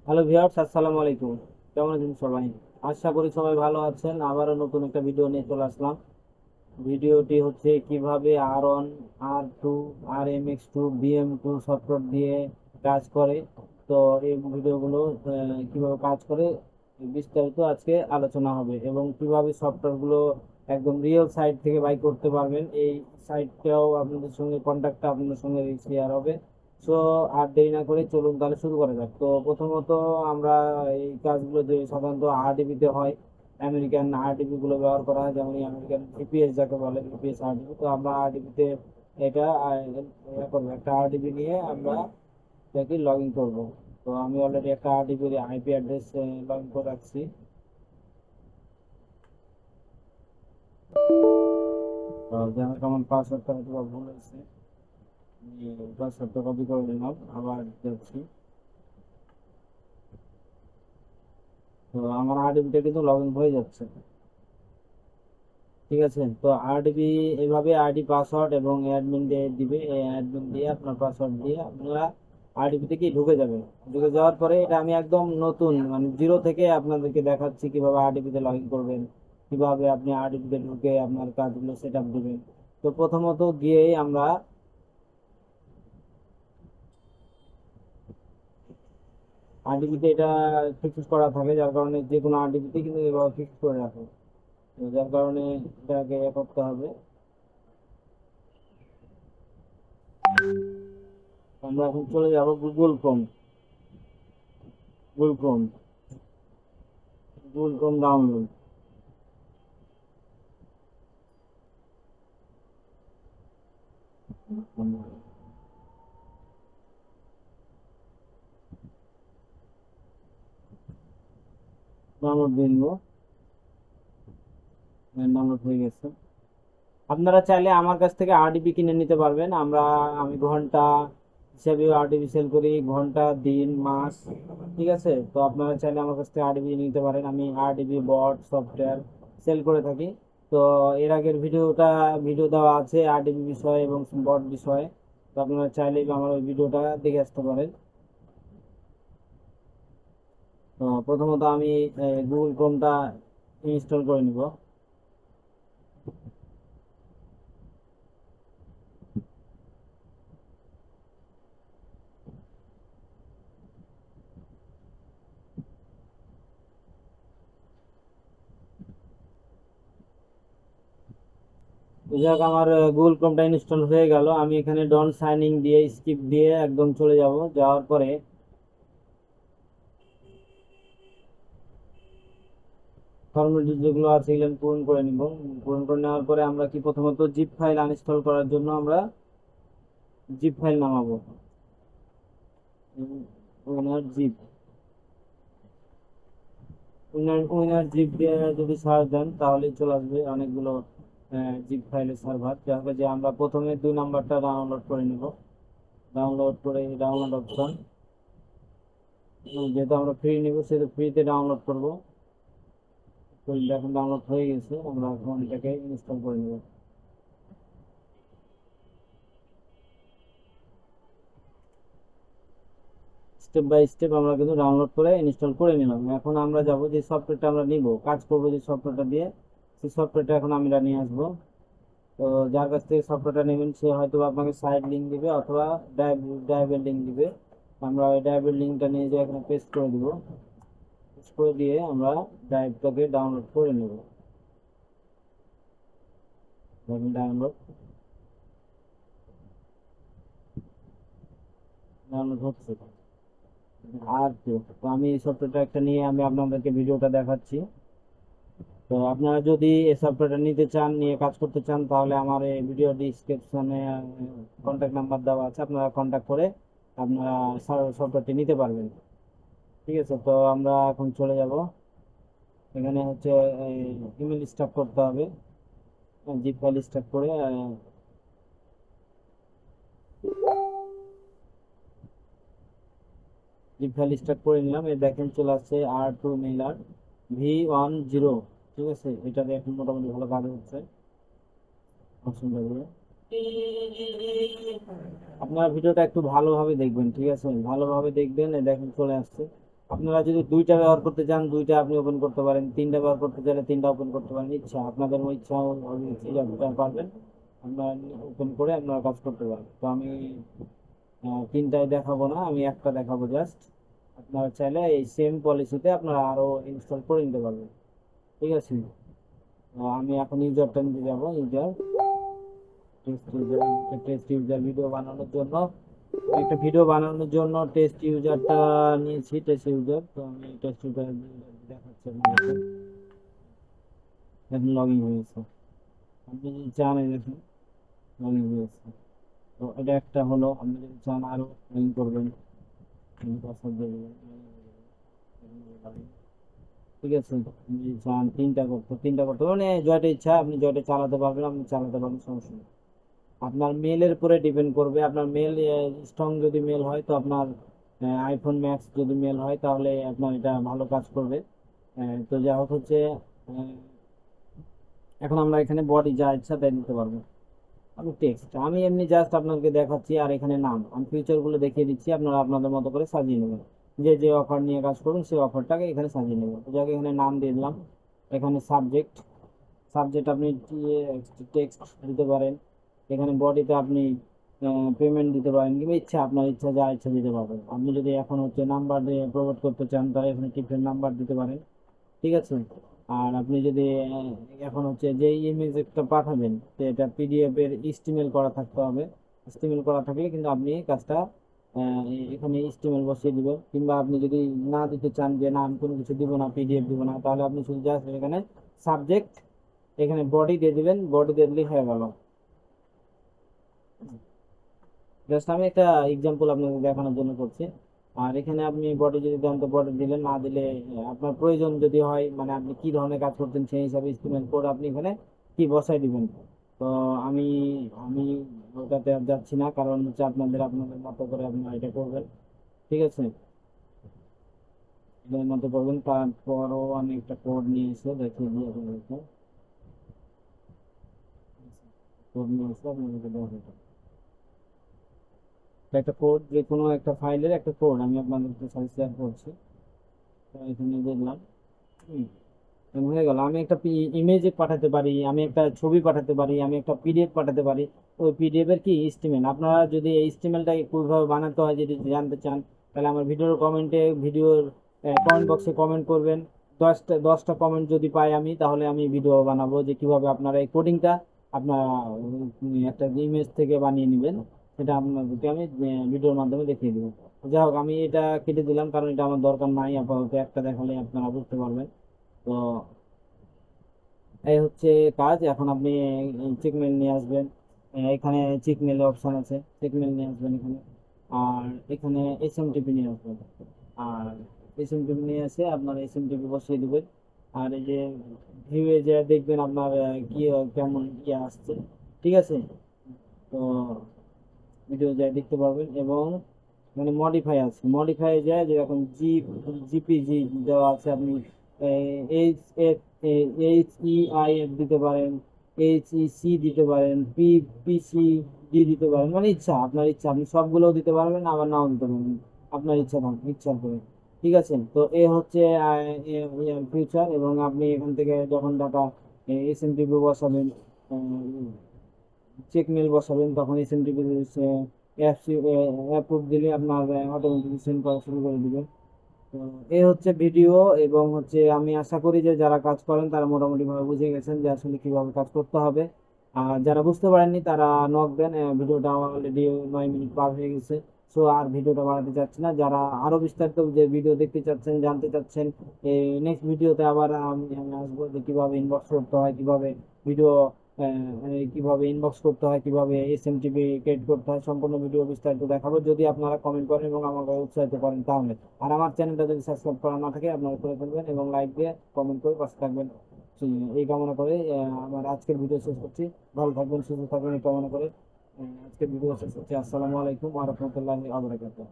Hello viewers, আসসালামু আলাইকুম। কেমন আছেন সবাই? আশা করি সবাই ভালো আছেন। আবারও নতুন একটা ভিডিও নিয়ে চলে আসলাম। ভিডিওটি হচ্ছে কিভাবে R1, R2, RMX2, BM2 software দিয়ে কাজ করে। তো এই ভিডিওগুলো কিভাবে কাজ করে বিস্তারিত আজকে আলোচনা হবে, এবং কিভাবে সফটওয়্যারগুলো একদম রিয়েল সাইট থেকে বাই করতে পারবেন। এই সাইটটাও আপনাদের সঙ্গে কন্ট্যাক্টটা আপনাদের সঙ্গে শেয়ার হবে। সো আর দেরি না করে চলুন তাহলে শুরু করা যাক। তো প্রথমত আমরা এই কাজগুলো যে সাধারণত আরডিবিতে হয়, আমেরিকান আরডিবি গুলো ব্যবহার করা হয়, যেমন আমেরিকান ভিপিএস যাকে বলে, ভিপিএস আরডিবি। তো আমরা আরডিবিতে এটা করবো, একটা আরডিবি নিয়ে আমরা এটাকে লগ ইন করবো। তো আমি অলরেডি একটা আরডিবির আইপি অ্যাড্রেস লগ ইন করে রাখছি। তো যেন কেমন পাসওয়ার্ডটা হয়তো বা ভুল হয়েছে, পাসওয়ার্ডটা কপি করে নিলাম, আবার দেখছি। তো আমার আরডিবিটা কিন্তু লগ ইন হয়ে যাচ্ছে। ঠিক আছে, তো আরডিবি এভাবে আইডি পাসওয়ার্ড এবং অ্যাডমিন দিয়ে দিবে। এই অ্যাডমিন দিয়ে আপনার পাসওয়ার্ড দিয়ে আপনারা আরডিবি থেকে ঢুকে যাবেন। ঢুকে যাওয়ার পরে এটা আমি একদম নতুন মানে জিরো থেকে আপনাদেরকে দেখাচ্ছি কিভাবে আরডিবিতে লগ ইন করবেন, কিভাবে আপনি আরডিবিতে ঢুকে আপনার কাজগুলো সেট আপ দেবেন। তো প্রথমত গিয়েই আমরা আরডিবিতে এটা ফিক্স করা থাকে, যার কারণে যে কোনো আরডিবিতে কিন্তু এভাবে ফিক্স করে রাখে। তো যার কারণে এটাকে করতে হবে। আমরা এখন চলে যাব গুগল ক্রোম ডাউনলোড। ডাউনলোড দিয়ে নিব। ডাউনলোড হয়ে গেছে। আপনারা চাইলে আমার কাছ থেকে আরডিবি কিনে নিতে পারবেন। আমি ঘন্টা হিসাবে আরডিবি সেল করি, ঘন্টা, দিন, মাস। ঠিক আছে, তো আপনারা চাইলে আমার কাছ থেকে আরডিবি নিতে পারেন। আমি আরডিবি বট সফটওয়্যার সেল করে থাকি। তো এর আগের ভিডিও দেওয়া আছে আরডিবি বিষয়ে এবং বট বিষয়ে। তো আপনারা চাইলে আমার ওই ভিডিওটা দেখে আসতে পারেন। তো প্রথমত আমি গুগল ক্রোমটা ইনস্টল করে নিব। যাক, আমার গুগল ক্রোমটা ইনস্টল হয়ে গেল। আমি এখানে ডন সাইন ইন দিয়ে স্কিপ দিয়ে একদম চলে যাব। যাওয়ার পরে ফর্মালিটি যেগুলো আছে এগুলো আমি পূরণ করে নিব। পূরণ করে নেওয়ার পরে আমরা কি প্রথমত জিপ ফাইল আনইনস্টল করার জন্য আমরা জিপ ফাইল নামাবো। উইনার জিপ উইনার জিপ দিয়ে যদি সার্চ দেন তাহলে চলে আসবে অনেকগুলো জিপ ফাইলের সার্ভার। যাবে যে আমরা প্রথমে 2 নাম্বারটা ডাউনলোড করে নিব। ডাউনলোড করে ডাউনলোড অপশন, যেহেতু আমরা ফ্রি নিব সেহেতু ফ্রিতে ডাউনলোড করব। তো এটা এখন ডাউনলোড হয়ে গেছে, আমরা এখন এটাকে ইনস্টল করে নেব। স্টেপ বাই স্টেপ আমরা কিন্তু ডাউনলোড করে ইনস্টল করে নিলাম। এখন আমরা যাব যে সফটওয়্যারটা আমরা নিব, কাজ করব যে সফটওয়্যারটা দিয়ে, সেই সফটওয়্যারটা এখন আমরা নিয়ে আসবো। তো যার কাছ থেকে সফটওয়্যারটা নেবেন সে হয়তো আপনাকে সাইড লিঙ্ক দিবে অথবা ড্রাইভের লিঙ্ক দিবে। আমরা ওই ড্রাইভের লিঙ্কটা নিয়ে যাই, এখানে পেস্ট করে দিব। পেস্ট করে দিয়ে আমরা ড্রাইভটাকে ডাউনলোড করে নেব। ডাউনলোড ডাউনলোড হচ্ছে। আর কি, তো আমি এই সফটওয়্যারটা একটা নিয়ে আমি আপনাদেরকে ভিডিওটা দেখাচ্ছি। তো আপনারা যদি এই সফটওয়্যারটা নিতে চান, নিয়ে কাজ করতে চান, তাহলে আমার এই ভিডিও ডিসক্রিপশনে কন্ট্যাক্ট নাম্বার দেওয়া আছে, আপনারা কন্ট্যাক্ট করে আপনারা সফটওয়্যারটি নিতে পারবেন। ঠিক আছে, তো আমরা এখন চলে যাব। এখানে হচ্ছে ইমেল স্টার্ট করতে হবে। জিপ ফাইল স্টার্ট করে জিপ ফাইল স্টার্ট করে নিলাম। এই দেখেন চলে আসছে R2 মেইলার V10। ঠিক আছে, এটাতে এখন মোটামুটি ভালো কাজ হচ্ছে। অসুবিধা, আপনার ভিডিওটা একটু ভালোভাবে দেখবেন। ঠিক আছে, ভালোভাবে দেখবেন। এই দেখেন চলে আসছে আপনারা যদি দুইটা ব্যবহার করতে চান দুইটা আপনি ওপেন করতে পারেন, তিনটা ব্যবহার করতে চাইলে তিনটা ওপেন করতে পারেন, ইচ্ছা আপনাদের ইচ্ছা যেটা পারবেন আপনারা ওপেন করে আপনারা কাজ করতে পারেন। তো আমি তিনটায় দেখাবো না, আমি একটা দেখাবো জাস্ট। আপনারা চাইলে এই সেম পলিসিতে আপনারা আরো ইনস্টল করে নিতে পারবেন, ঠিক আছে। আমি এখন ইউজারটা নিতে যাবো, টেস্ট ইউজার ভিডিও বানানোর জন্য একটা ভিডিও বানানোর জন্য টেস্ট ইউজারটা নিয়েছি, টেস্ট ইউজার। তো আমি টেস্ট ইউজার দেখাচ্ছি আপনাদের, এখন লগ ইন হয়েছে। আপনি যদি চান এই দেখুন লগ ইন হয়েছে। তো এটা একটা হলো, আপনি যদি চান আরো লগ ইন করবেন, পাসওয়ার্ড দেবেন, ঠিক আছে। আপনি যদি চান তিনটা করতে মানে জয়টা ইচ্ছা আপনি জয়টা চালাতে পারবেন, আপনি চালাতে পারবেন, সমস্যা নেই। আপনার মেলের উপরে ডিপেন্ড করবে, আপনার মেল স্ট্রং যদি মেল হয় তো আপনার আইফোন ম্যাক্স যদি মেল হয় তাহলে আপনার এটা ভালো কাজ করবে। তো যা হোক হচ্ছে, আহ, এখন আমরা এখানে বডি যা ইচ্ছা তাই দিতে পারবো। আমি টেক্সট আমি এমনি জাস্ট আপনাকে দেখাচ্ছি, আর এখানে নাম আমি ফিউচারগুলো দেখিয়ে দিচ্ছি, আপনারা আপনাদের মতো করে সাজিয়ে নেবেন। যে যে অফার নিয়ে কাজ করুন সেই অফারটাকে এখানে সাজিয়ে নেবেন। তো যাকে এখানে নাম দিয়ে দিলাম, এখানে সাবজেক্ট, আপনি টেক্সট দিতে পারেন। এখানে বডিতে আপনি পেমেন্ট দিতে পারেন, কিংবা ইচ্ছা আপনার ইচ্ছা যা ইচ্ছা দিতে পারবেন। আপনি যদি এখন হচ্ছে নাম্বার দিয়ে প্রোভাইড করতে চান তাহলে এখানে টিপের নাম্বার দিতে পারেন, ঠিক আছে। আর আপনি যদি এখন হচ্ছে যে ইমেজটা পাঠাবেন তো এটা পিডিএফ এর স্টিমেল করা থাকতে হবে। স্টিমেল করা থাকলে কিন্তু আপনি কাজটা এখানে স্টিমেল বসিয়ে দিবেন। কিংবা আপনি যদি না দিতে চান যে না আমি কোনো কিছু দিব না, পিডিএফ দিব না, তাহলে আপনি শুধু জাস্ট এখানে সাবজেক্ট, এখানে বডি দিয়ে দিবেন, বডি দিয়ে দিলেই হয়ে গেল। জাস্ট আমি একটা এক্সাম্পল আপনাকে দেখানোর জন্য করছি। আর এখানে আপনি বডি যদি দেন তো বডি দিলেন, না দিলে আপনার প্রয়োজন যদি হয় মানে আপনি কি ধরনের কাজ করতেন সেই হিসাবে এস্টিমেট করে আপনি এখানে কি বসাই দিবেন। তো আমি আমি ওটাতে আর যাচ্ছি না, কারণ হচ্ছে আপনাদের আপনাদের মতো করে আপনারা এটা করবেন, ঠিক আছে। এটার মতো করবেন। তারপরও আমি একটা কোড নিয়ে এসে দেখিয়ে দিই আপনাদেরকে, কোড নিয়ে এসে আপনাদেরকে দেখাবো। একটা কোড, যে কোনো একটা ফাইলের একটা কোড আমি আপনাদেরকে সাথে শেয়ার করছি। তো এখানে দেখলাম, হুম, এখন হয়ে গেল। আমি একটা ইমেজ পাঠাতে পারি, আমি একটা ছবি পাঠাতে পারি, আমি একটা পিডিএফ পাঠাতে পারি। ওই পিডিএফ এর কি স্টিমেল, আপনারা যদি এই স্টিমেলটাকে কিভাবে বানাতে হয় যদি জানতে চান তাহলে আমার ভিডিওর কমেন্ট বক্সে কমেন্ট করবেন। 10টা কমেন্ট যদি পাই আমি তাহলে আমি ভিডিও বানাবো যে কিভাবে আপনারা এই কোডিংটা আপনারা একটা ইমেজ থেকে বানিয়ে নেবেন, সেটা আপনাদেরকে আমি ভিডিওর মাধ্যমে দেখিয়ে দেবো। যাই হোক আমি এটা কেটে দিলাম কারণ এটা আমার দরকার নাই আপাতত, একটা দেখালে আপনারা বুঝতে পারবেন। তো এই হচ্ছে কাজ। এখন আপনি চেক মেল নিয়ে আসবেন, এখানে চেক মেলের অপশন আছে, চেক মেল নিয়ে আসবেন এখানে। আর এখানে এসএমটিপি নিয়ে আসবেন, আর এসএমটিপি নিয়ে এসে আপনার এসএমটিপি বসিয়ে দিবেন। আর এই যে ভিউয়ে যে দেখবেন আপনার কি কেমন ইয়ে আসছে, ঠিক আছে। তো ভিডিও যায় দেখতে পারবেন। এবং মানে মডিফাই আছে, মডিফাই যায় যেরকম জিপিজি দেওয়া আছে, আপনি H F H E I F দিতে পারেন, এইচ ই সি দিতে পারেন, পিসি ডি দিতে পারেন, মানে ইচ্ছা আপনার ইচ্ছা, আপনি সবগুলোও দিতে পারবেন আবার নাও দিতে পারবেন, আপনার ইচ্ছা থাকবে ইচ্ছা করে, ঠিক আছে। তো এ হচ্ছে ফিউচার। এবং আপনি এখান থেকে যখন ডাটা এসএমটিপি বসাবেন, চেক মেল বসাবেন, তখন এসএমটিপি অ্যাপ্রুভ দিলে আপনার অটোমেটিক সেন্ড করা শুরু করে দিবে। তো এই হচ্ছে ভিডিও। এবং হচ্ছে আমি আশা করি যে যারা কাজ করেন তারা মোটামুটি ভাবে বুঝে গেছেন যে আসলে কিভাবে কাজ করতে হবে। আর যারা বুঝতে পারেননি তারা নক দেন। ভিডিওটা অলরেডি 9 মিনিট পার হয়ে গেছে। সো আর ভিডিওটা বাড়াতে চাচ্ছি না। যারা আরো বিস্তারিত যে ভিডিও দেখতে চাচ্ছেন, জানতে চাচ্ছেন, নেক্সট ভিডিওতে আবার আমি আসবো যে কিভাবে ইনবক্স করতে হয়, কিভাবে ভিডিও কিভাবে ইনবক্স করতে হয়, কিভাবে এসএমটিপি ক্রিয়েট করতে হয়, সম্পূর্ণ ভিডিও বিস্তারিত দেখাবো যদি আপনারা কমেন্ট করেন এবং আমাকে উৎসাহিত করেন তাহলে। আর আমার চ্যানেলটা যদি সাবস্ক্রাইব করা না থাকে আপনারা করে ফেলবেন এবং লাইক দিয়ে কমেন্ট করে পাশে থাকবেন। এই কামনা করে আমার আজকের ভিডিও শেষ করছি। ভালো থাকবেন, সুস্থ থাকবেন এই কামনা করে আজকের ভিডিও শেষ করছি। আসসালামু আলাইকুম ওয়া রাহমাতুল্লাহি ওয়া বারাকাতুহু।